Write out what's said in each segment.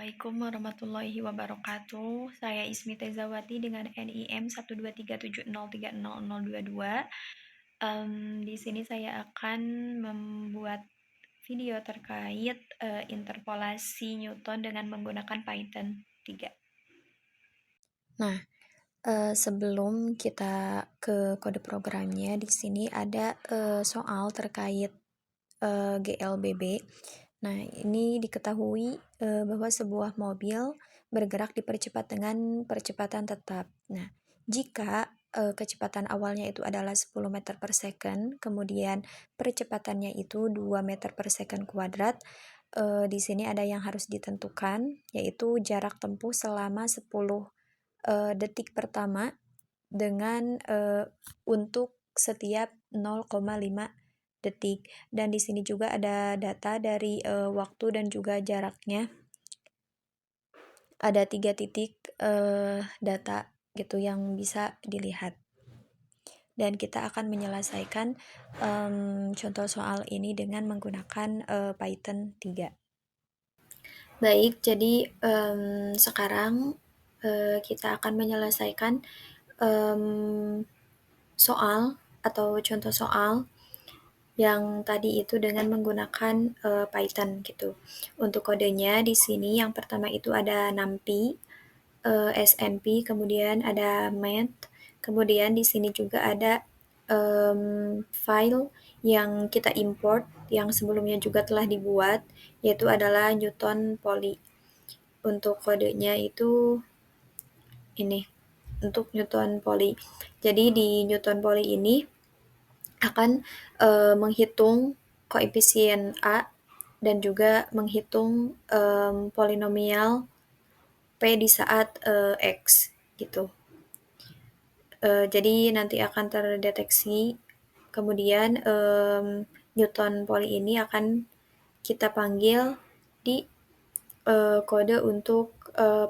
Assalamualaikum warahmatullahi wabarakatuh. Saya Ismi Tezawati dengan NIM 12370300022. Di sini saya akan membuat video terkait interpolasi Newton dengan menggunakan Python 3. Nah, sebelum kita ke kode programnya, di sini ada soal terkait GLBB. Nah, ini diketahui bahwa sebuah mobil bergerak dipercepat dengan percepatan tetap. Nah, jika kecepatan awalnya itu adalah 10 meter per second, kemudian percepatannya itu 2 meter per second kuadrat, di sini ada yang harus ditentukan, yaitu jarak tempuh selama 10 detik pertama dengan untuk setiap 0,5 detik. Dan di sini juga ada data dari waktu dan juga jaraknya. Ada 3 titik data gitu yang bisa dilihat. Dan kita akan menyelesaikan contoh soal ini dengan menggunakan Python 3. Baik, jadi sekarang kita akan menyelesaikan soal atau contoh soal yang tadi itu dengan menggunakan Python gitu. Untuk kodenya di sini yang pertama itu ada NumPy, SNP, kemudian ada math, kemudian di sini juga ada file yang kita import yang sebelumnya juga telah dibuat, yaitu adalah Newton Poly. Untuk kodenya itu ini untuk Newton Poly. Jadi di Newton Poly ini akan menghitung koefisien A dan juga menghitung polinomial P di saat X gitu. Jadi nanti akan terdeteksi, kemudian Newton Poly ini akan kita panggil di kode untuk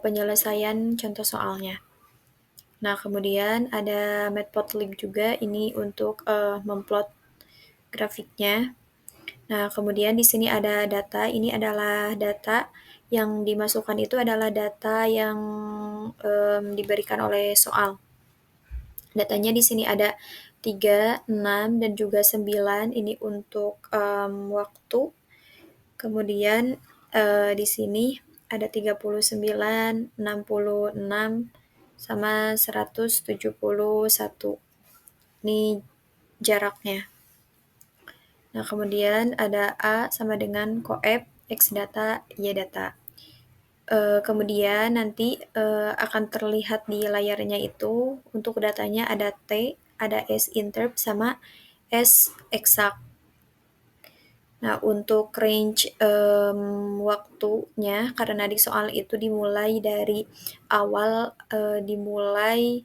penyelesaian contoh soalnya. Nah, kemudian ada matplotlib juga ini untuk memplot grafiknya. Nah, kemudian di sini ada data. Ini adalah data yang dimasukkan itu adalah data yang diberikan oleh soal. Datanya di sini ada 3, 6, dan juga 9. Ini untuk waktu. Kemudian di sini ada 39, 66, sama 171. Ini jaraknya. Nah, kemudian ada A sama dengan coef, X data, Y data. Kemudian nanti akan terlihat di layarnya itu untuk datanya ada T, ada S interp, sama S exact. Nah, untuk range waktunya, karena di soal itu dimulai dari awal, dimulai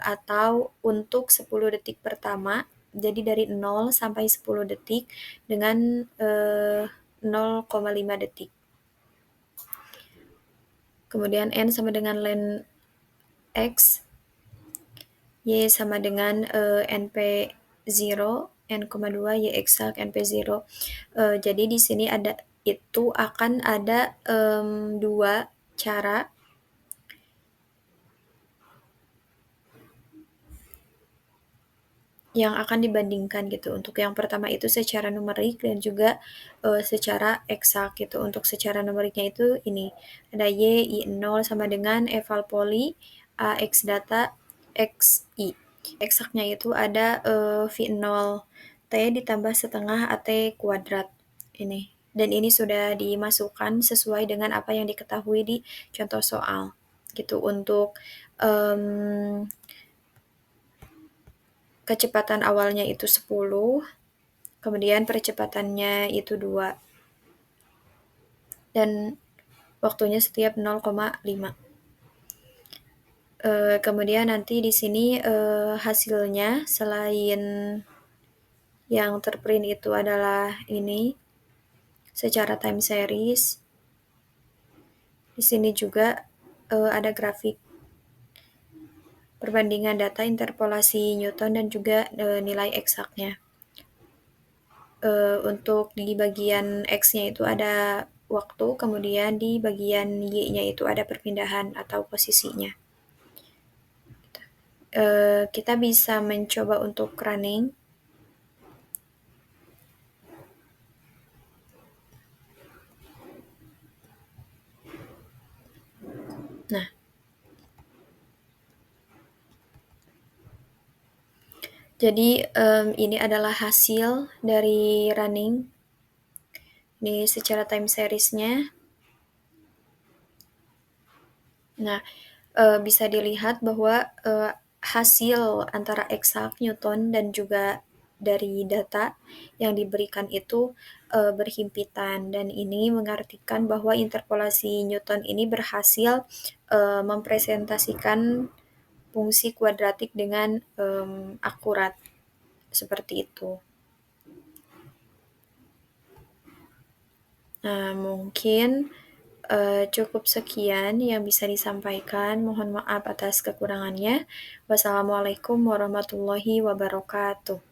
atau untuk 10 detik pertama, jadi dari 0 sampai 10 detik dengan 0,5 detik. Kemudian N sama dengan len X, Y sama dengan NP0, N,2, Y exact, NP0. Jadi di sini ada itu akan ada 2 cara yang akan dibandingkan gitu. Untuk yang pertama itu secara numerik dan juga secara eksak gitu. Untuk secara numeriknya itu ini ada Y, I0 sama dengan eval poly, A, X data, X, I. Eksaknya itu ada V0 T ditambah setengah AT kuadrat ini. Dan ini sudah dimasukkan sesuai dengan apa yang diketahui di contoh soal gitu. Untuk kecepatan awalnya itu 10, kemudian percepatannya itu 2, dan waktunya setiap 0,5. Kemudian nanti di sini hasilnya selain yang terprint itu adalah ini secara time series. Di sini juga ada grafik perbandingan data interpolasi Newton dan juga nilai eksaknya. Untuk di bagian X-nya itu ada waktu, kemudian di bagian Y-nya itu ada perpindahan atau posisinya. Kita bisa mencoba untuk running. Nah, jadi ini adalah hasil dari running. Ini secara time series-nya. Nah, bisa dilihat bahwa hasil antara eksak Newton dan juga dari data yang diberikan itu berhimpitan, dan ini mengartikan bahwa interpolasi Newton ini berhasil mempresentasikan fungsi kuadratik dengan akurat seperti itu. Nah, mungkin cukup sekian yang bisa disampaikan. Mohon maaf atas kekurangannya. Wassalamualaikum warahmatullahi wabarakatuh.